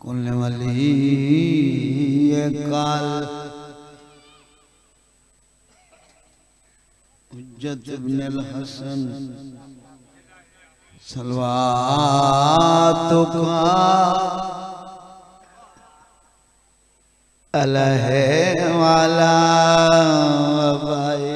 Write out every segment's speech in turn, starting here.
कुल वली काल हुज्जत इब्न अल हसन सलवातुका अलैहि वाला भाई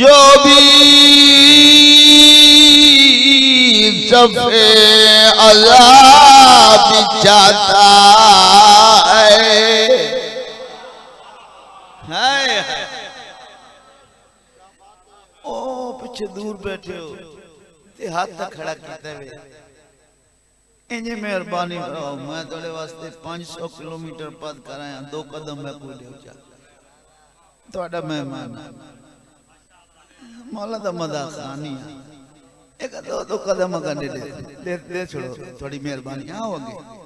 जो भी सफ़े अज़ाब चाहता है ओ पीछे दूर बैठे हो ते हाथ तक खड़ा करते हुए इंजे मेहरबानी करो मैं थोड़े वास्ते 500 किलोमीटर पद कराया 2 कदम मैं कोई दे जा थोड़ा मेहमान मौला दा मदा खानी एक दो कदम अगर दे छोड़ो थोड़ी मेहरबानी आओ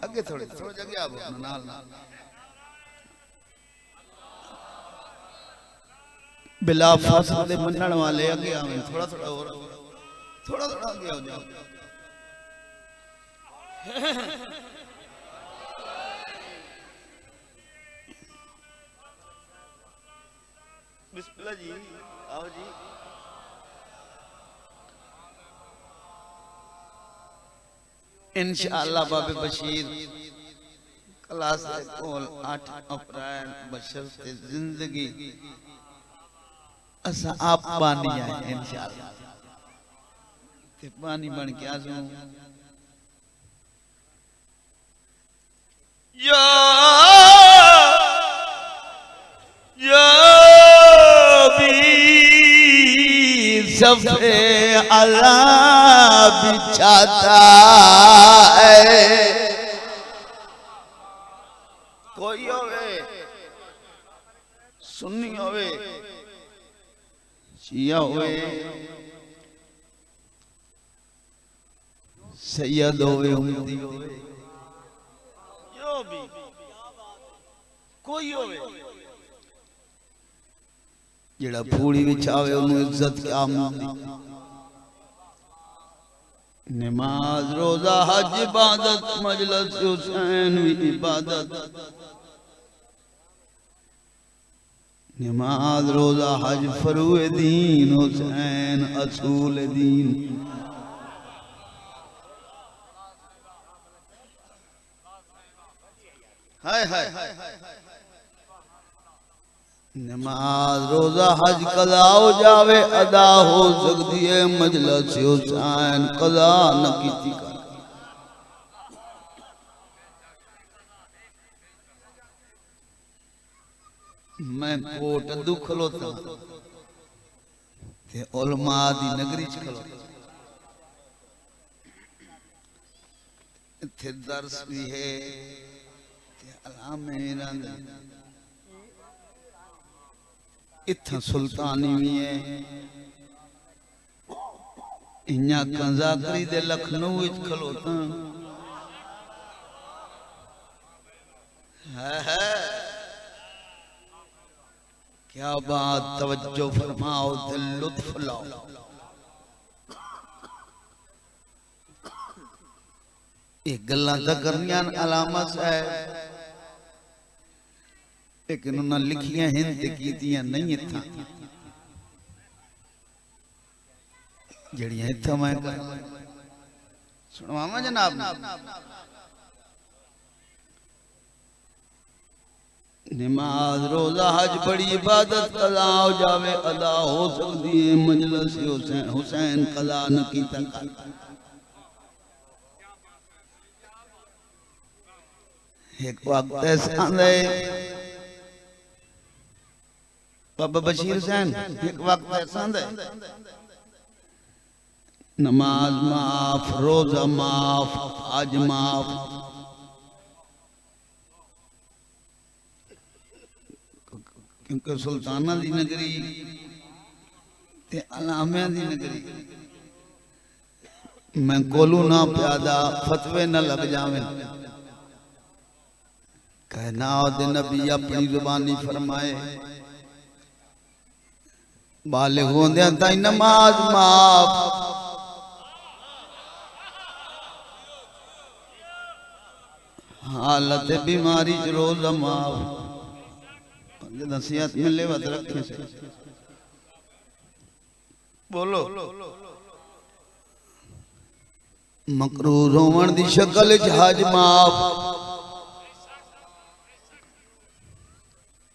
आगे थोड़े जगह आओ नाल बिला फासले दे मनण वाले आगे आवे थोड़ा आगे आओ जाओ बिस्मिल्लाह जी आओ जी इंशाअल्लाह बाबे बशीर क्लास कोल 8 अप्रैल बशर्ते जिंदगी असा आप पानी है इंशाअल्लाह ते पानी बन के आजू या भी सफ़े अज़ाब चाहता है कोई होवे सुन्नी होवे शिया होवे सैयद होवे उम्मती होवे जो भी कोई होवे जेड़ा फूड़ी विछावे उन्हें इज्जत क्या मिलती नमाज रोजा हज इबादत मजलिस हुसैन भी इबादत नमाज रोजा हज फरूए दीन हुसैन असूल दीन हाय हाय नमाज रोजा हज कदा हो जावे अदा हो सकती है मजलिस हुसैन कदा न कीती कर मैं कोट अद्दू खलोता ते उलमा दी नगरी च खलोता इत्थे दर्स भी है ते अलामे रंग इत्था सुल्तानी भी है इन्या कंजाकरी दे लखनऊ विच खलोता है क्या बात तवज्जो फरमाओ दिल लुत्फ लाओ एक गल्लां तां करनियां अलामत है लेकिन उन्हां लिखियां हिंद ते कीतियां नहीं इत्थां जड़ियां इत्थां मैं सुनवावां जनाब नमाज रोजा हज बड़ी इबादत कदा हो जावे अदा हो सकती है मजलिस हुसैन कदा न कीता एक वक्त ऐसा आंदे बाबा बशीर हुसैन एक वक्त ऐसा आंदे नमाज माफ रोजा माफ हज माफ क्योंकि सुल्ताना दी नगरी ते अलामिया दी नगरी मैं कोलू ना प्यादा फतवे न लग जावे कहना दे नबी अपनी जुबानी फरमाए बालिग होंदे ताई नमाज माफ हालत बीमारी च रोजा माफ नसीहत मिले वत रखे से बोलो मकरूर होवन दी शक्ल च हज माफ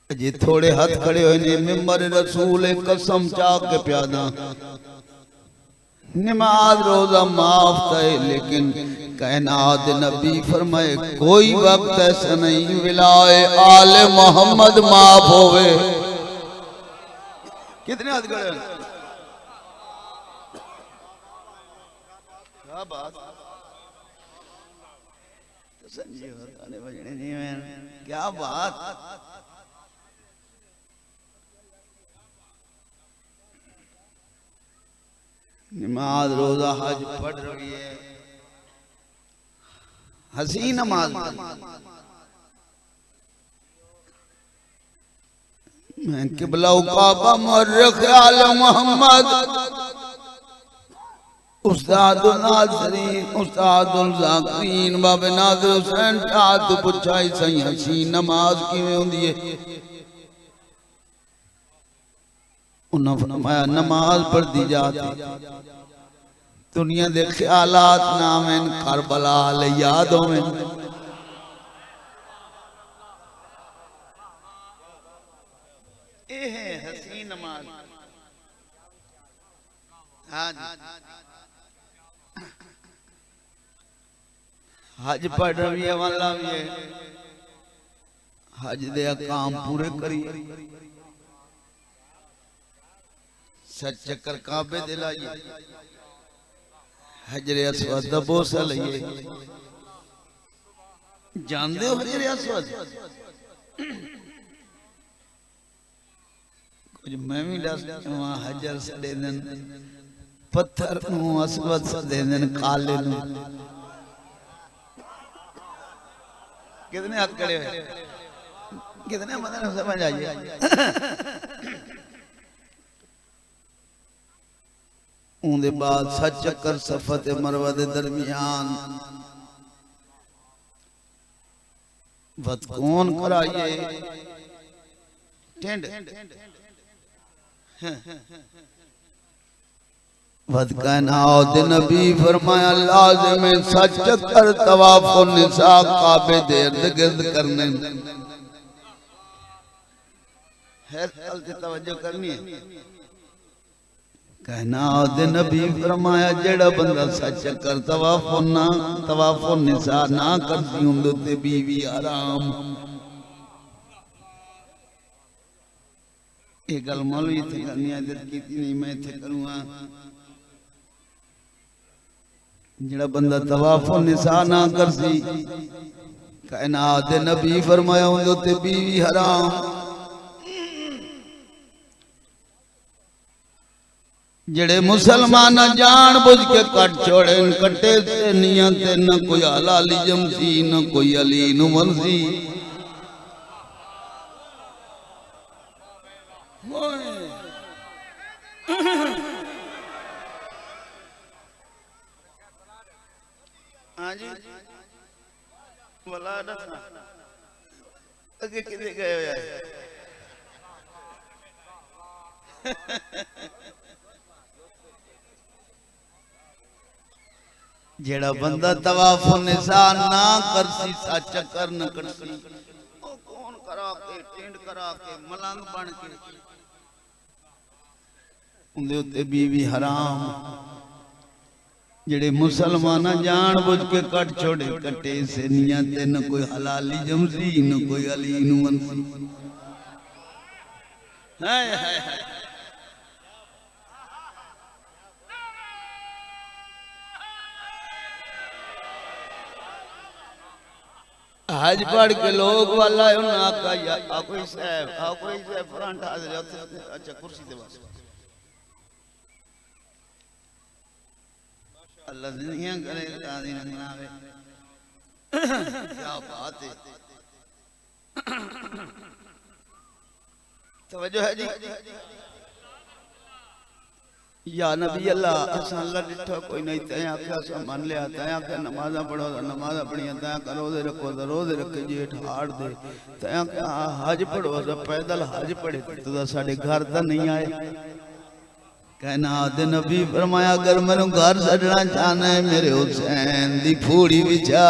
जे थोड़े हाथ खड़े होए ने मिंबर रसूल कसम चाक के प्यादा नमाज रोजा माफ थे लेकिन कायनात नबी फरमाए कोई वक्त ऐसा नहीं विलाए आले मोहम्मद माफ होवे कितने हाथ खड़े क्या बात संजीव गाने बजने जी में क्या बात नमाज रोजा हज पढ़ रही है हसी नमाज मैं किबला काबा मर्रख आल मोहम्मद उस्तादुल नाज़रीन उस्तादुल ज़ाकिरीन बाबे नाज़िर हुसैन ठात पुछाई सही हसी नमाज किवें हुंदी है उन्होंने फरमाया नमाज पढ़ी जाती दुनिया दे ख्यालात नाम इन करबला ले याद होवे ए है हसीन नमाज हां जी हज पढ़ रही है वाला भी है हज दे काम पूरे करिए सच चक्कर काबे दे लाइए हजरे अस्वद दा बोसा लइए जानदे हो हजरे अस्वद कुछ मैं भी दस वहां हजर सदे दिन पत्थर नु अस्वद सदे दिन काले नु कितने हक खड़े हुए कितने मतलब समझ आइए उनके बाद सच चक्कर सफत मरवा दे दरमियान वत कौन कराइए टेंड वत कहना दे नबी फरमाया लाजिम सच चक्कर तवाफ निसा काबे दे इर्द-गिर्द करने है कल से तवज्जो करनी है कहना दे नबी फरमाया जेड़ा बंदा सच कर तवाफ निसा ना करती उंदे ते बीवी आराम ये गल मौलवी थे करनी आदत की नहीं मैं थे करूँगा जड़ा बंदा तवाफो निसा ना कर सी कायनात दे नबी फरमाया उंदे ते बीवी हराम जड़े मुसलमान जान बुझ के कट छोड़े कट्टे से नियत न कोई हलाली जमसी न कोई अली नुमसी हाँ जी वाला अगे किधर गए हो यार जेड़ा बंदा तवाफ निशान ना कर सी सच कर न कर सी ओ कौन करा के टेंड करा के मलंग बन के उंदे उत्ते बीवी हराम जेड़े मुसलमान जान बुझ के कट छोड़े कटे से नियत न कोई हलाली जमसी न कोई अली नु मनसी हाय हाय हाय हज पढ़ के लोग वाला है ना का या कोई साहब फ्रंट आ जाते अच्छा कुर्सी दे बस अल्लाह जिंदगियां करे आदि बनावे क्या बात है तवज्जो है जी या नबी अल्लाह असा अल्लाह डिठा कोई नहीं तय आख्या सा मान लिया तय आख्या नमाज़ पढ़ो नमाज़ पढ़िया तय करो दे रखो रोज़े रखे जेठ हाड़ दे तय आख्या हज पढ़ो तो पैदल हज पढ़े तो साडे घर दा नहीं आए कहना दे नबी फरमाया अगर मैनू घर छड़ना चाहना है मेरे हुसैन दी फूड़ी विचा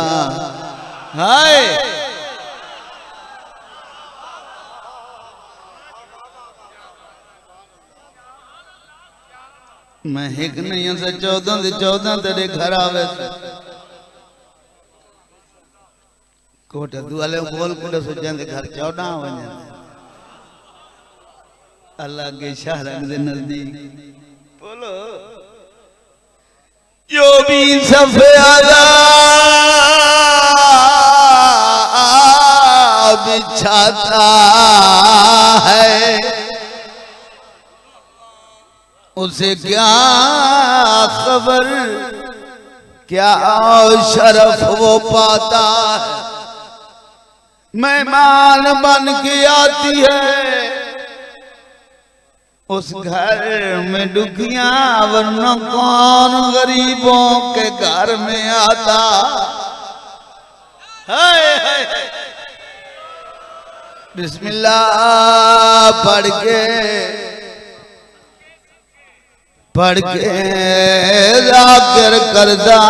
हाय मैं एक नहीं से 14 तेरे घर आवे कोट दुआले बोल कुड़े सुजन दे घर 14 वने अल्लाह के शहर दे नजदीक बोलो जो भी सफेदा बिछाता है उसे क्या खबर क्या शरफ वो पाता है मेहमान बन के आती है उस घर में दुखियां वरना कौन गरीबों के घर में आता है बिस्मिल्लाह पढ़ के जाकर करदा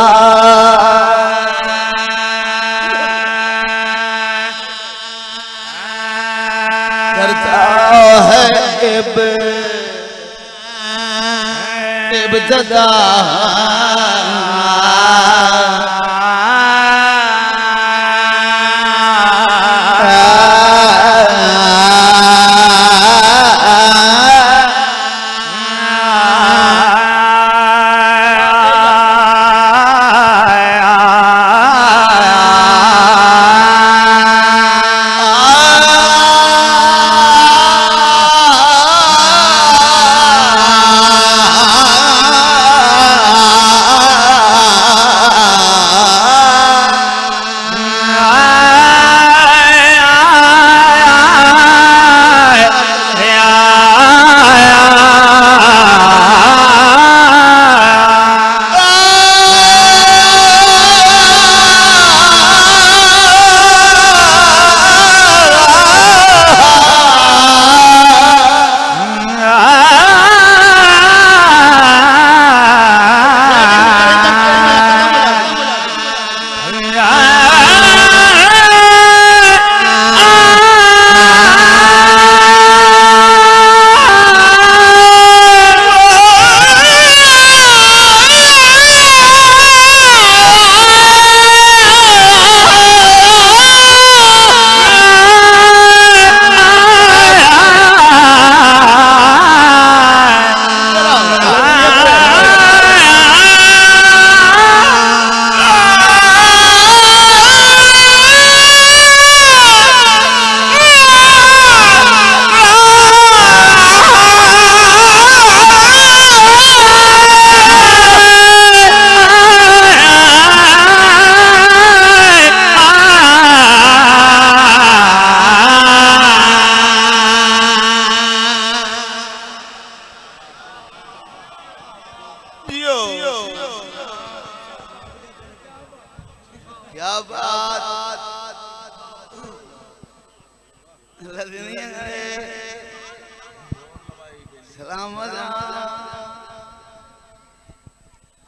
करता है इब्तिदा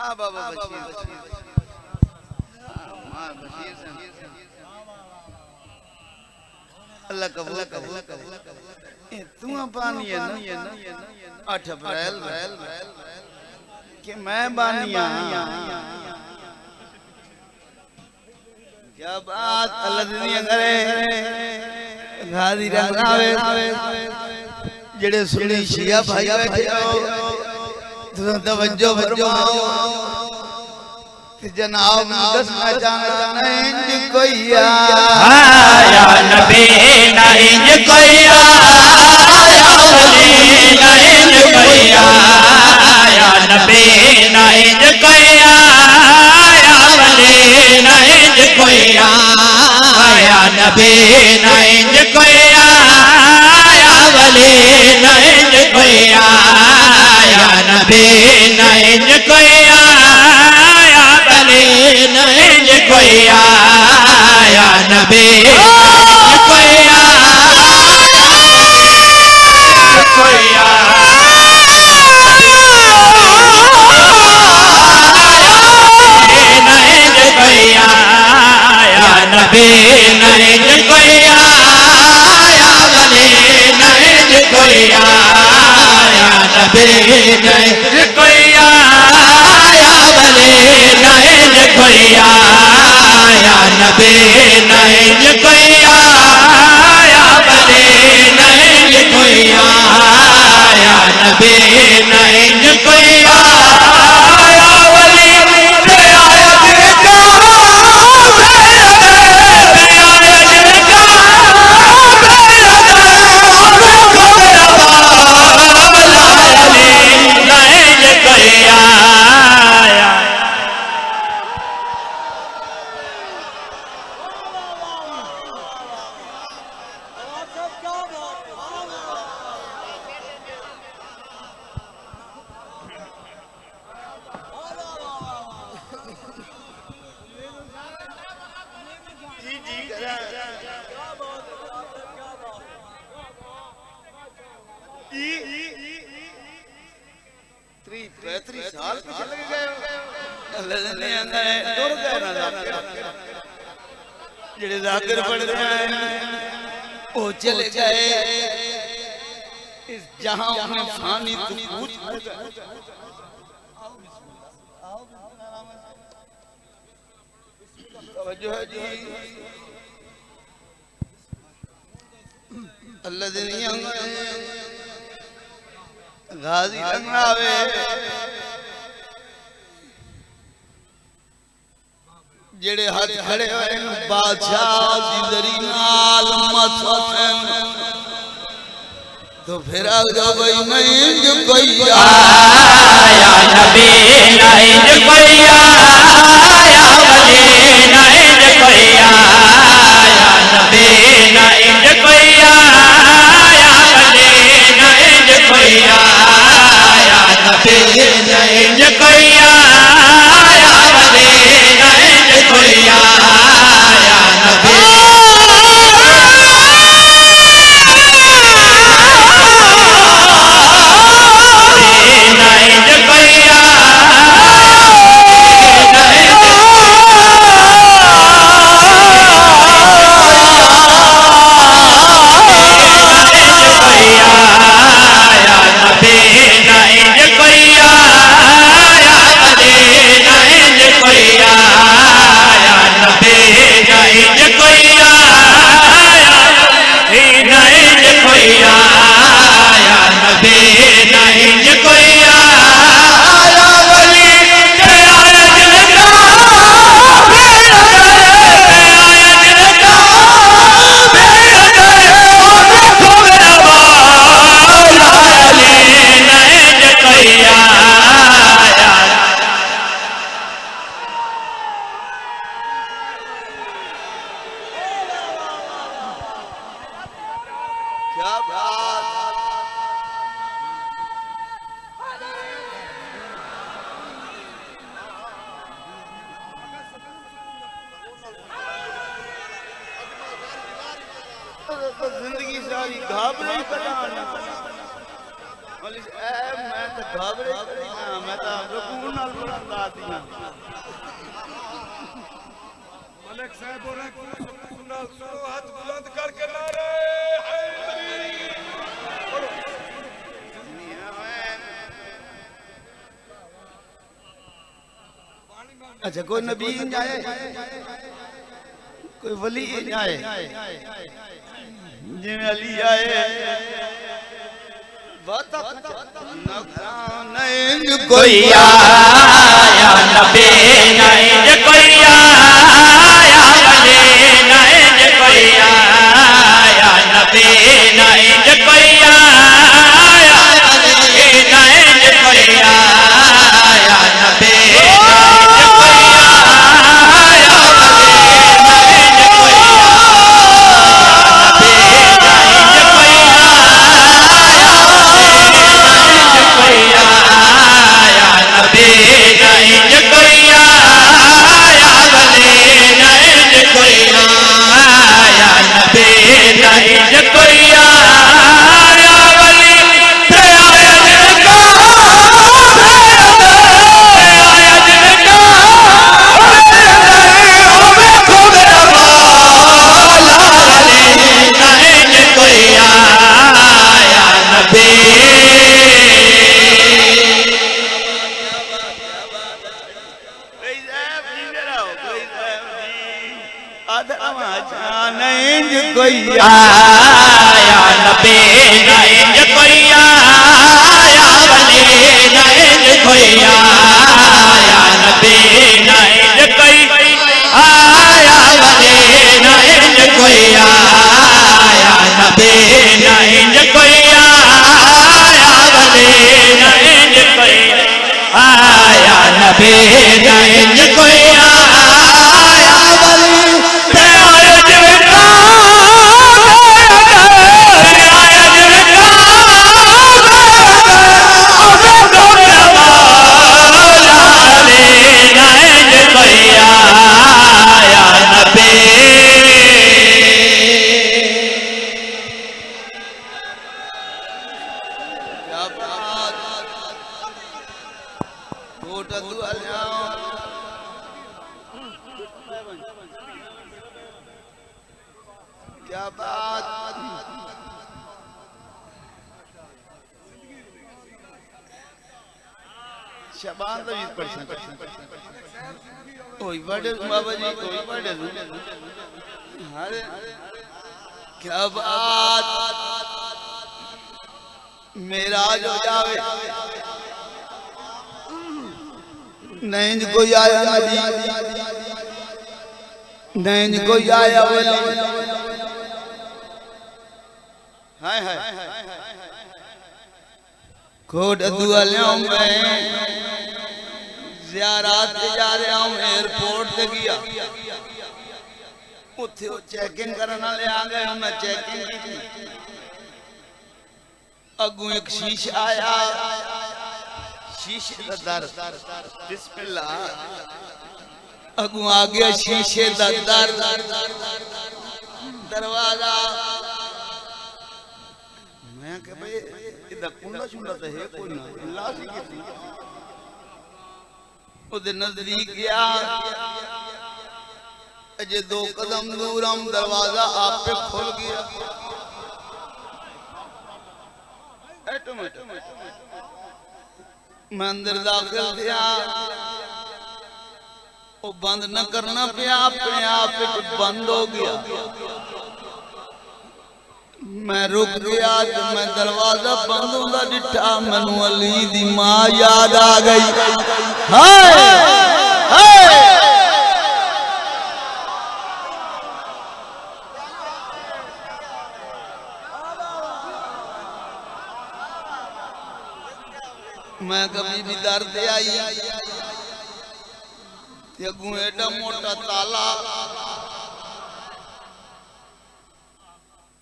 बाबा बशीर मां बशीर अल्लाह कबूल करे तू बानी है ना 8 अप्रैल कि मैं बानिया क्या बात अल्लाह दुनिया करे गादी रंगावे जेड़े सुनी शिया भाई बैठे हो तुम तवज्जो फरमाओ कि जनाब दसना चाहना नहीं कोई या नबी नहीं कोई या नहीं कोई या नबी नहीं कोई या नहीं कोई या नबी नहीं कोई या वली नहीं कोई या नबी नहीं कोई या वली नहीं कोई या नबी कोई या कोई या नबी नहीं कोई आया वली नहीं कोई आया नबी नहीं कोई आया वली नहीं कोई आया नबी नहीं कोई आया वली नहीं कोई आया नबी नहीं कोई आया वली साल चले गए टुर गए ना जेड़े जाकर पड़ गए वो चले गए इस जहां में फानी तू पूछ तवज्जो है जी अल्लाह दुनिया गाजी रंगावे जेड़े हाथ खड़े हुए बादशाह दी दरी नाल मथों तो फिर आ जाओ भाई नहीं जो कोई आया नबी नहीं जो कोई आया वली नहीं जो कोई आया नबी नहीं जो कोई आया वली नहीं जो कोई आया नबी नहीं जो कोई आया वली नहीं जो कोई आया नबी जिंदगी सारी घाबरे मैं तो घबरे मैं तो रुकू नाल बुलंदा दिया मलिक साहब और सुनो हाथ बुलंद करके नारे हैदरी बोलो। अच्छा कोई नबी जाए कोई वली जाए जिन्हें अली आए कोई आया नबी नहीं कोई आया वली नहीं कोई आया नबी नहीं कोई आया वली नहीं कोई आया नबी आया नबी नहीं कोई आया वली नहीं कोई आया नबी नहीं कोई आया वली नहीं कोई आया नबी नहीं कोई आया वली नहीं कोई आया नबी नहीं कोई आया वली क्या बात शबान तो 20% कोई बड़े बाबा जी कोई बड़े अरे क्या बात मेरा जो जावे नहीं कोई आया नहीं कोई आया हाय हाय कोट दुआ लियाऊं मैं ज़ियारत पे जा रहा हूं एयरपोर्ट ते गया उत्थे वो चेकिंग करने वाले आ गए उन्हें चेकिंग की अगू एक शीशा आया शीशे का दर बिस्मिल्लाह अगू आ गया शीशे का दर दरवाजा मैं कह भाई इधर कुंडा शुंडा तो है कोई ना लाशी की उधर नजदीक गया अजय 2 कदम दूर हम दरवाजा आप पे खुल गया मैं अंदर दाखिल थिया वो बंद न करना पिया अपने आप बंद हो गया मैं रुक गया जब मैं दरवाजा बंद होता डिठा मैनू अली दी मां याद आ गई हाय हाय मैं कभी भी दर्द आई अगू एडा मोटा ताला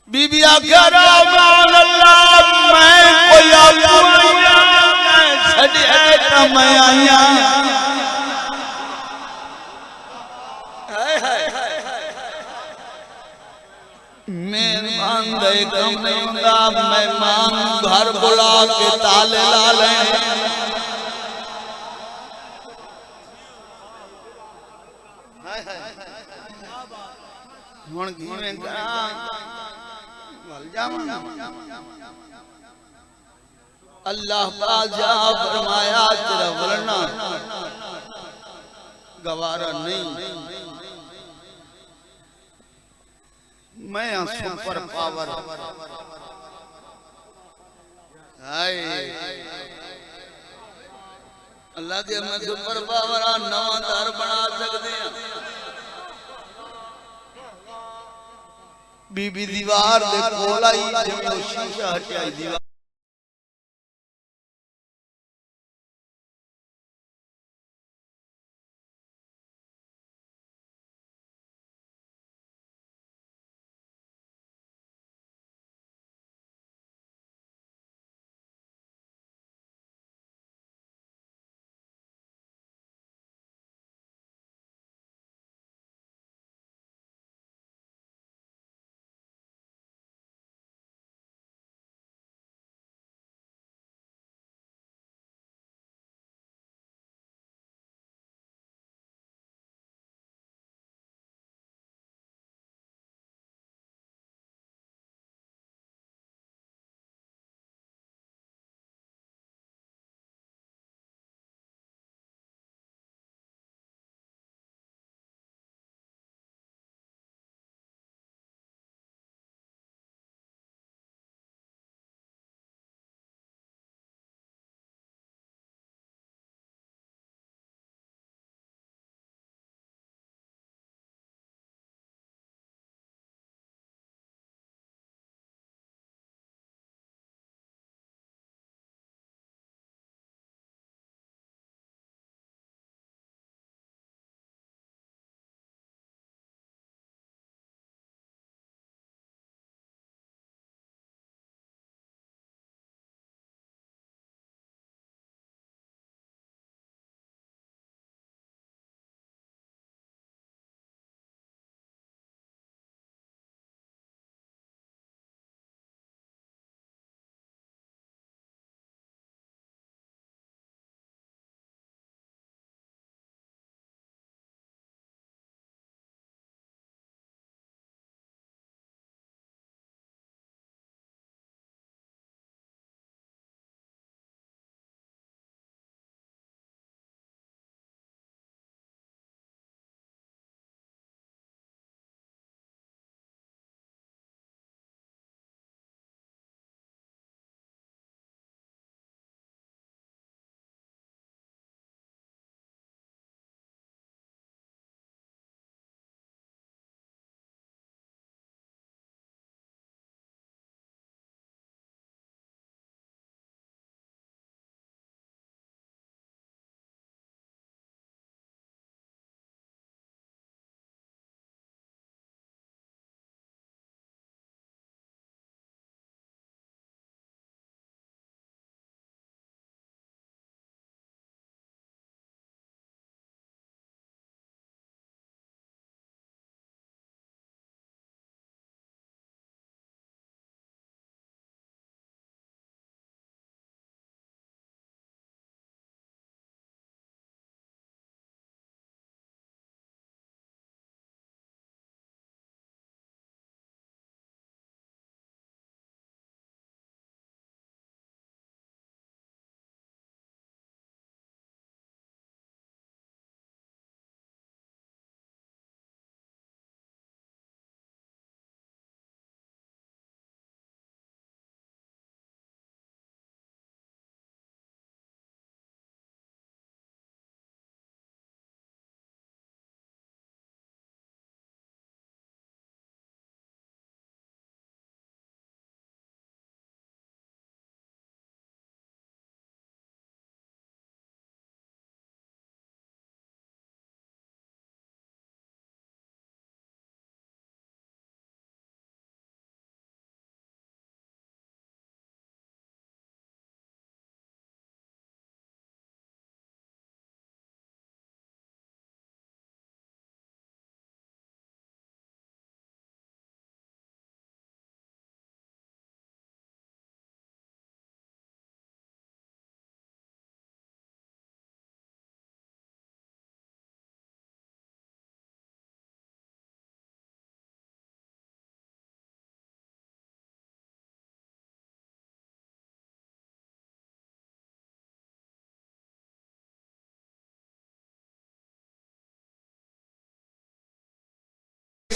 बीबी आख्या मैं कोई मैं आया मेहमान दे कम नहीं हुंदा मेहमान घर बुला के ताले ला लें हुण किवें करां वल जावां अल्लाह बाजा फरमाया तेरा वलना गवारा नहीं मैं सुपर पावर हाय अल्लाह दे मैं सुपर पावर नवा घर बना सकदे हां बीबी दीवार दे कोल आई जिवें शीशा हटाई दीवार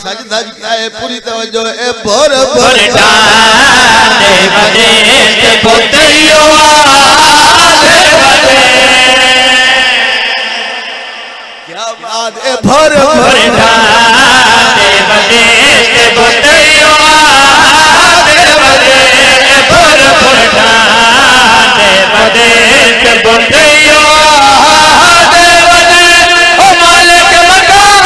सजदा किया है पूरी तवज्जो ए भोर भोर डांडे बजे ते बोतरियो आले बजे क्या बात ए भोर भोर डांडे बजे ते बोतरियो आले बजे भोर भोर डांडे बजे ते बोतरियो आले बजे ओ मालिक मकान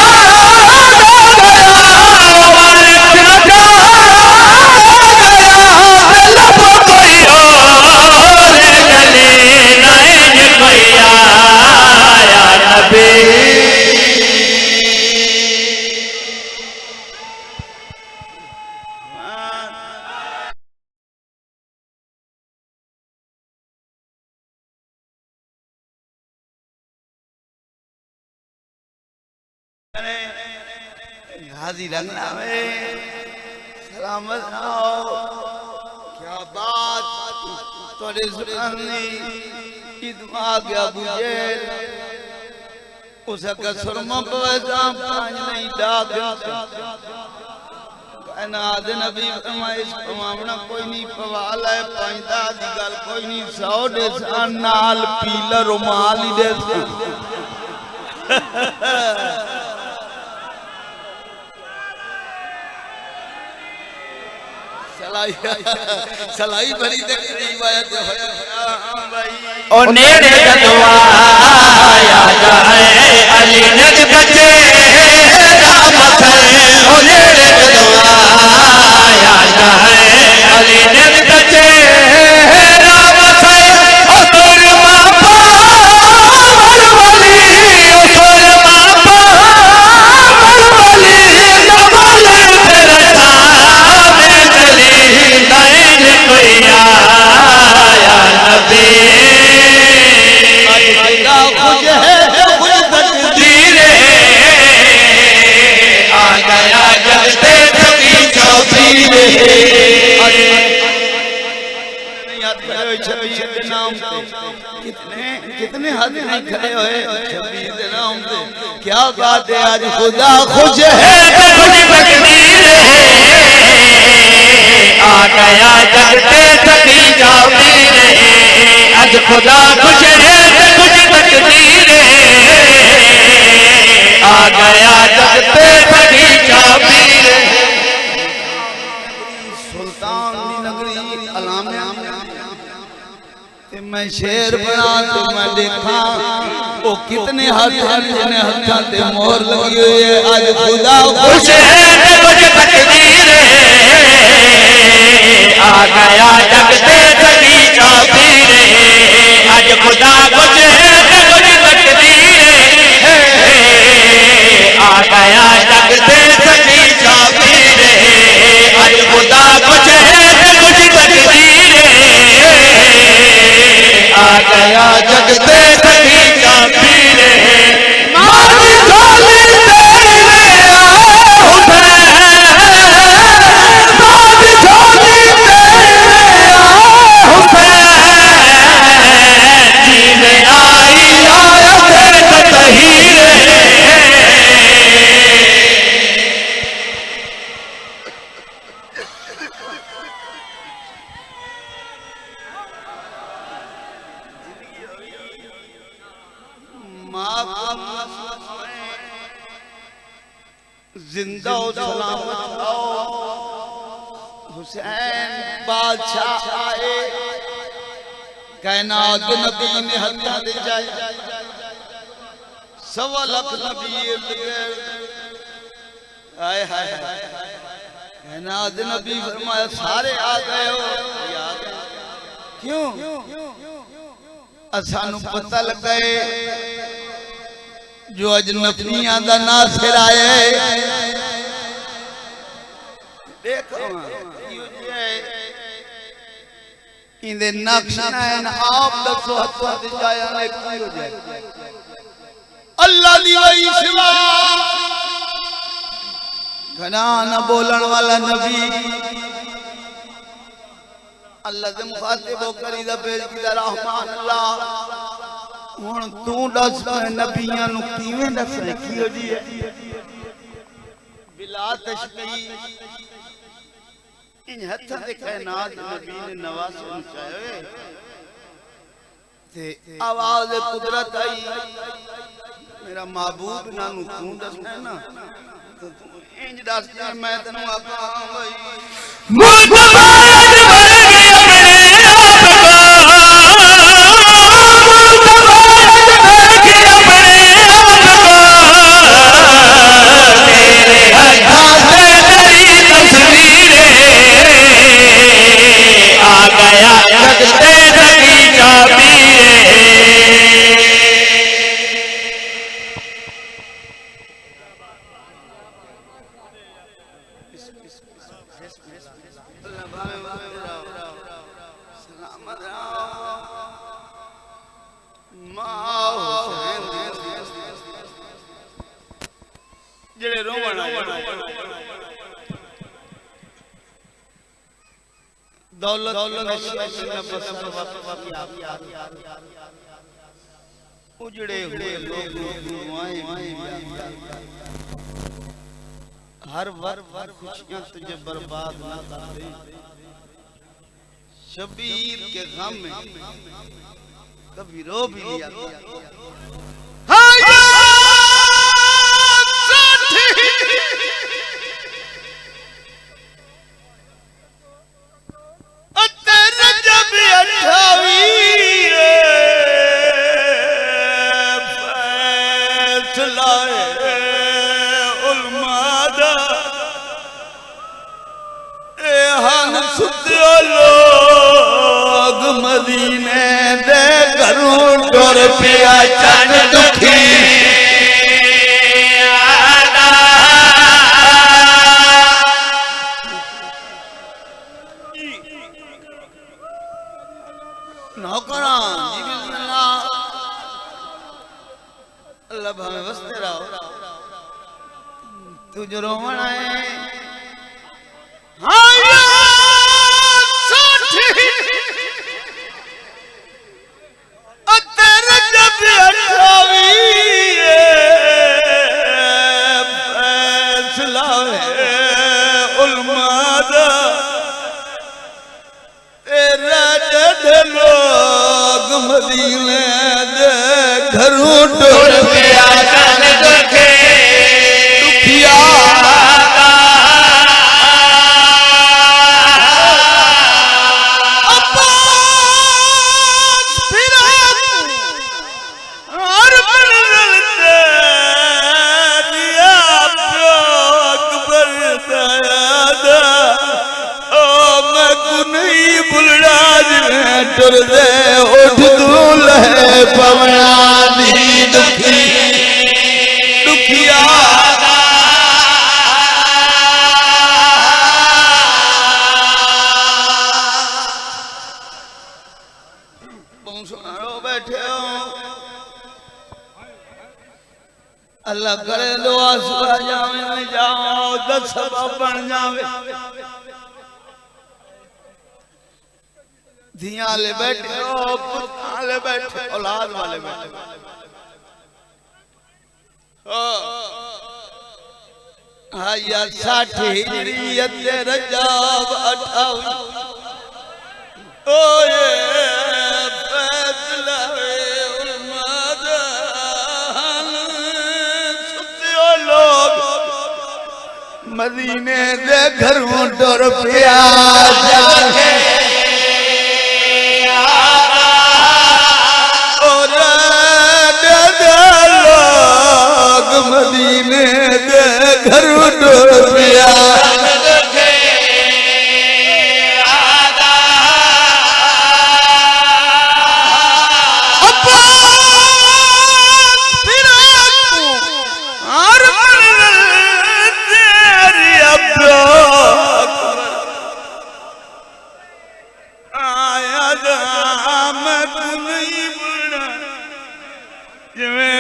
हाजी लगना में सलामत आओ क्या बात तोरे सुनानी इदमा गया बुझे उसका सुरमा पवजा पांच नहीं डाग कहना आदे नबी फरमाइश फरमावना कोई नहीं पवाल है पांचदा दी गल कोई नहीं 100 देसा नाल पीला रुमाल ही देसा सलाई भरी रिवायत होया भाई ओ नेड़े जदवाया जाए अली नद बचे राम थे ओ नेड़े जदवाया जाए अली नद बचे राम थे ओ तोर बापा मरवली ओ तोर बापा मरवली नवाले तेरे सामने चली नाइन कोई आया नबी खुश है खुश तकदीर आ गया जगते थकी चौधरी कितने कितने हाथ नहीं खड़े हुए 26 नाम से क्या बात है आज खुदा खुश है खुश तकदीर आ गया जगते थकी चौधरी आज खुदा खुश है खुश तकदीर आ गया जगते थकी चौधरी सुल्तान दी नगरी अलामे ते मैं शेर बना तो मैं देखा वो कितने हाथ जिन्हें हत्था ते मोहर लगी हुई है आज खुदा खुश है खुश तकदीर आ गया जगते थकी चौधरी आज खुदा खुश है खुश तकदीर आ गया जगते थकी चौधरी आज खुदा खुश है खुश तकदीर आ गया जगते थकी चौधरी मारी झोली तेरे मारी झोली तेरे आई आया तेरे तहीरे जिंदा और सलामत आओ हुसैन बादशाह आए कायनात नबी ने हत्या दे जाए 1.25 लाख नबी आए हाय कायनात नबी फरमाया सारे आ गए हो क्यों असानू पता लगा है जो अज नफियां दा नासिर आया है देखो इंदे नक्श नैन आप दसो हत्था दे जाया ने की हो जाए अल्लाह दी वही सिवा घना न बोलन वाला नबी अल्लाह दे मुखातिब होकर इदा पेश किया रहमान अल्लाह हुन तू दस नबियां नु किवें दस की हो जी है आतिश कई इन हथ ते कायनात नबी ने नवासे चाहे ते आवाज कुदरत आई मेरा महबूब नानू तू दसना ना तो तू इंज दस दे मैं तन्नू आखां भाई मुस्तफाद बन गए अपने आप को जेड़े रोवण दौलत उजड़े हुए लोग हर वक्त खुशियां तुझे बर्बाद न कर दे शबीर के गम में कभी रो भी लिया मदीने दे घरों टुर पिया चन दुखी नौकरा जी बिस्मिल्लाह अल्लाह भावे वस्ते रहो तू जो रोवण है मदीने दे घरों टुर पिया चन दुखी दुखिया टुर दे उठ दूल है पवना दी दुखी दुखिया बहुत सुना रो बैठे हो अल्लाह करे दुआ सुना जावे न जाओ 10 सबब बन जावे धिया ले बैठे हो पुत्रा ले बैठे औलाद वाले बैठे हाँ यार 60 हिजरियत रजब 28 ओ ये फैसला उलमादान सुते लोग मदीने दे घरों टुर पिया जाके मदीने दे घरों टुर पिया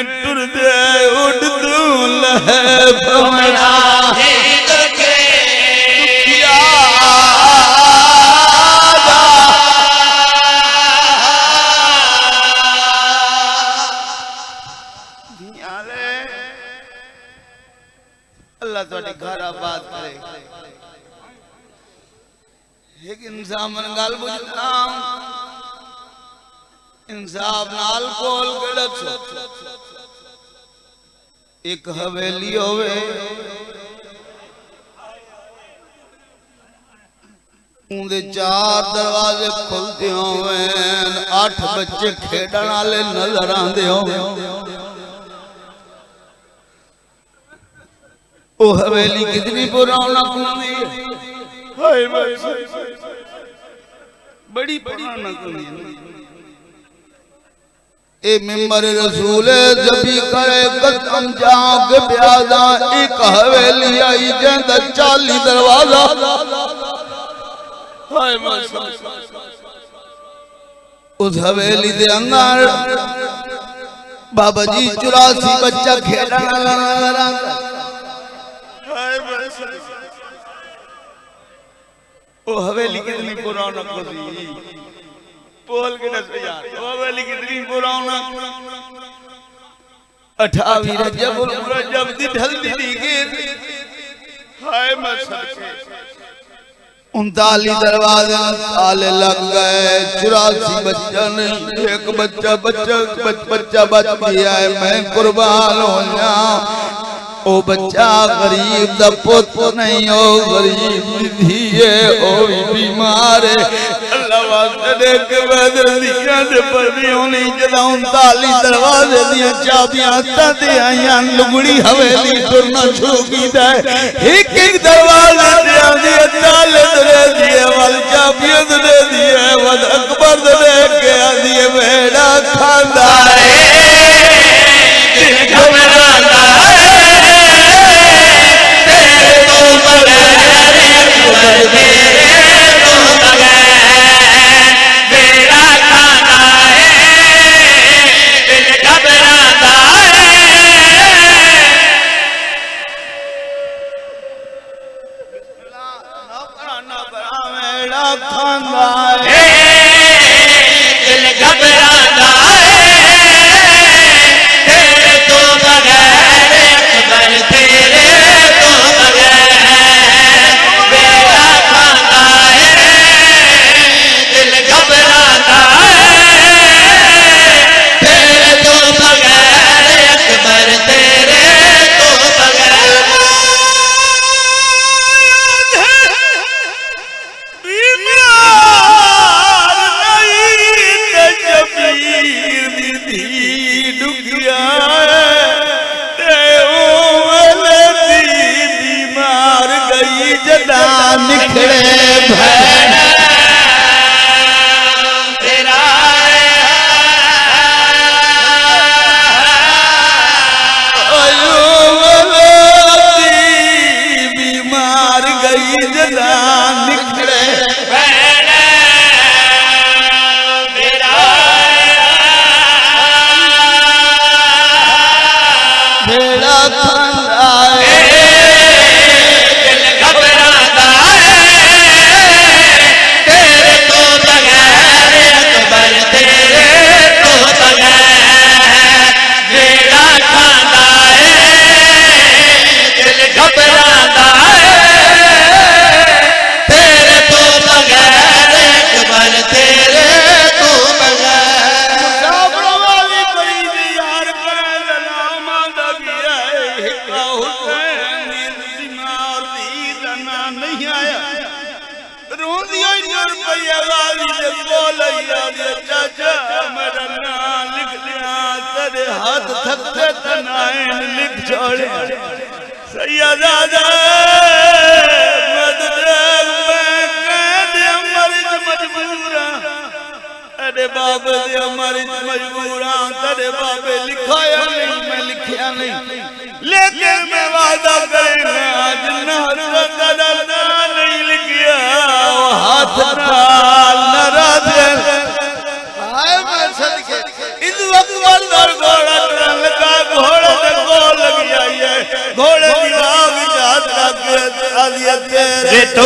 टुर दे उठ दूल है पवना ही दुखी एक इंसान मन गाल बुझता इंसाफ नाल कोल गड़क एक हवेली होवे उनके 4 दरवाजे खुलते होवे 8 बच्चे खेडण वाले नजर आंदे होवे ओ हवेली कितनी पुराना कुंदी है हाय बड़ी पुराना कुंदी है ए मिंबर रसूल जबी करे कदम जाग प्यादा एक हवेली आई जंद 40 दरवाजा हाय उस हवेली दे अंदर बाबा जी 84 बच्चा खेलने वाला नजर आता ओ हवेली कितनी पुराना कोई बोल के दस यार ओ हवेली कितनी पुराना 28 रजब दी ढलदी गिर हाय मसके 39 दरवाजे ताले लग गए 84 बच्चा नहीं एक बच्चा बच गया है मैं कुर्बान हो जाऊं ओ बच्चा गरीब दा पुत नहीं ओ गरीब दी है ओ बीमार है अल्लाह वास्ते देख बदल दिया दे परदी होनी जदा 39 दरवाजे दियां चाबियां हत्थां ते आईयां लुगड़ी हवेली टुरना शुरू कीता है एक एक दरवाजे ते आंदी ताले दे दिए वल चाबियां दे दिए वद अकबर दे के आंदी बेड़ा खांदा है दिल घबरांदा घोड़े की आग जात लग तो